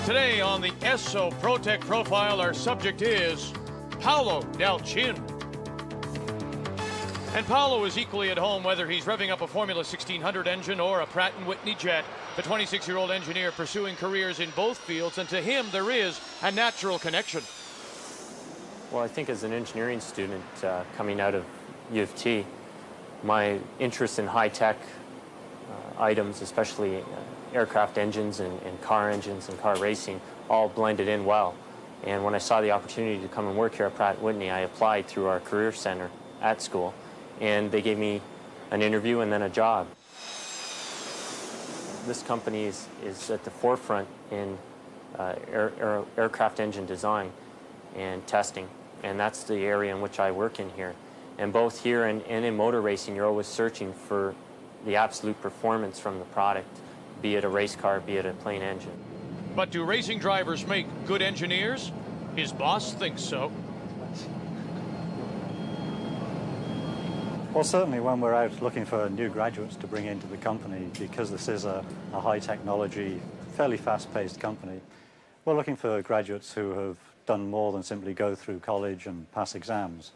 Today on the Esso Protec profile, our subject is Paolo Dal Cin. And Paolo is equally at home whether he's revving up a Formula 1600 engine or a Pratt & Whitney jet. The 26-year-old engineer pursuing careers in both fields, and to him there is a natural connection. Well, I think as an engineering student coming out of U of T, my interest in high-tech items, especially aircraft engines and car engines and car racing, all blended in well. And when I saw the opportunity to come and work here at Pratt & Whitney, I applied through our career center at school, and they gave me an interview and then a job. This company is at the forefront in aircraft engine design and testing, and that's the area in which I work in here. And both here and in motor racing, you're always searching for the absolute performance from the product, be it a race car, be it a plain engine. But do racing drivers make good engineers? His boss thinks so. Well, certainly when we're out looking for new graduates to bring into the company, because this is a high technology, fairly fast-paced company, we're looking for graduates who have done more than simply go through college and pass exams.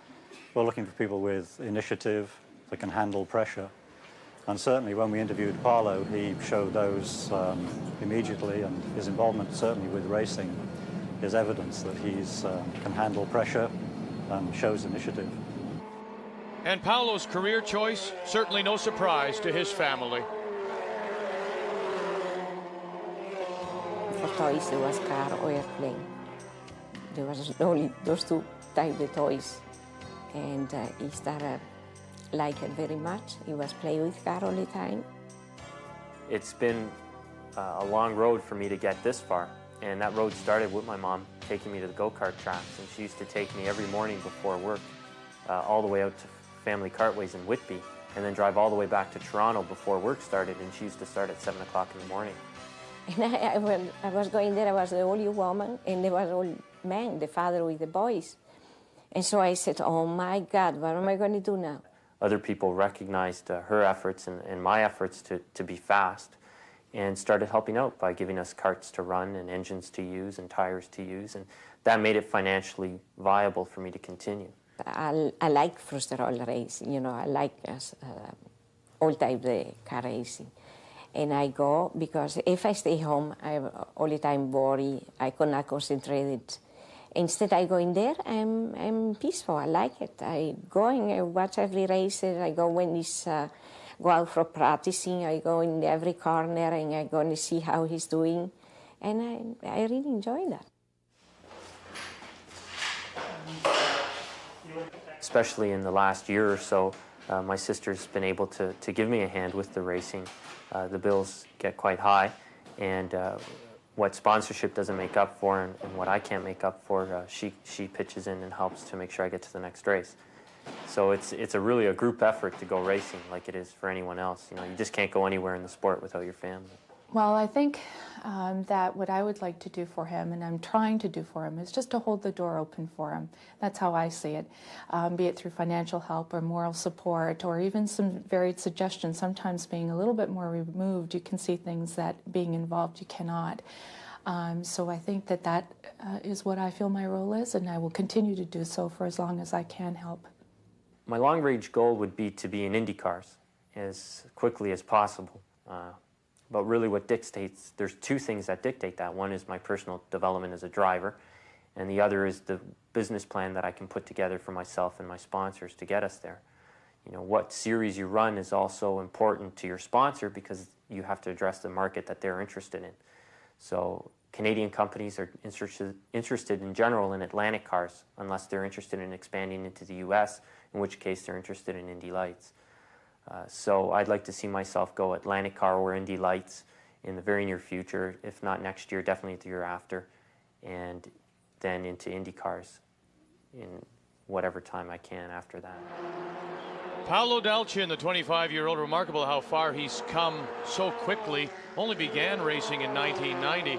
We're looking for people with initiative that can handle pressure. And certainly when we interviewed Paolo, he showed those immediately, and his involvement certainly with racing is evidence that he can handle pressure and shows initiative. And Paolo's career choice, certainly no surprise to his family. For toys, there was car or airplane. There was only those two types of toys. And he started like it very much. He was playing with car all the time. It's been a long road for me to get this far, and that road started with my mom taking me to the go-kart tracks, and she used to take me every morning before work all the way out to Family Kartways in Whitby, and then drive all the way back to Toronto before work started, and she used to start at 7 o'clock in the morning. And when I was going there, I was the only woman, and there was all men, the father with the boys. And so I said, oh my God, what am I going to do now? Other people recognized her efforts and my efforts to be fast, and started helping out by giving us karts to run and engines to use and tires to use, and that made it financially viable for me to continue. I like frustral racing, you know, I like all types of car racing. And I go because if I stay home, I'm all the time worried, I cannot concentrate. Instead, I go in there, I'm peaceful, I like it. I go and I watch every race, I go when he's go out for practicing, I go in every corner and I go and see how he's doing. And I really enjoy that. Especially in the last year or so, my sister's been able to give me a hand with the racing. The bills get quite high, and what sponsorship doesn't make up for and what I can't make up for, she pitches in and helps to make sure I get to the next race. So it's really a group effort to go racing like it is for anyone else. You know, you just can't go anywhere in the sport without your family. Well, I think that what I would like to do for him, and I'm trying to do for him, is just to hold the door open for him. That's how I see it, be it through financial help or moral support or even some varied suggestions. Sometimes being a little bit more removed, you can see things that being involved you cannot. So I think that is what I feel my role is, and I will continue to do so for as long as I can help. My long-range goal would be to be in Indy cars as quickly as possible. But really what dictates, there's two things that dictate that. One is my personal development as a driver, and the other is the business plan that I can put together for myself and my sponsors to get us there. You know, what series you run is also important to your sponsor because you have to address the market that they're interested in. So Canadian companies are interested in general in Atlantic cars, unless they're interested in expanding into the US, in which case they're interested in Indy Lights. So I'd like to see myself go Atlantic car or Indy Lights in the very near future, if not next year, definitely the year after, and then into Indy cars in whatever time I can after that. Paolo Dal Cin, the 25-year-old, remarkable how far he's come so quickly. Only began racing in 1990.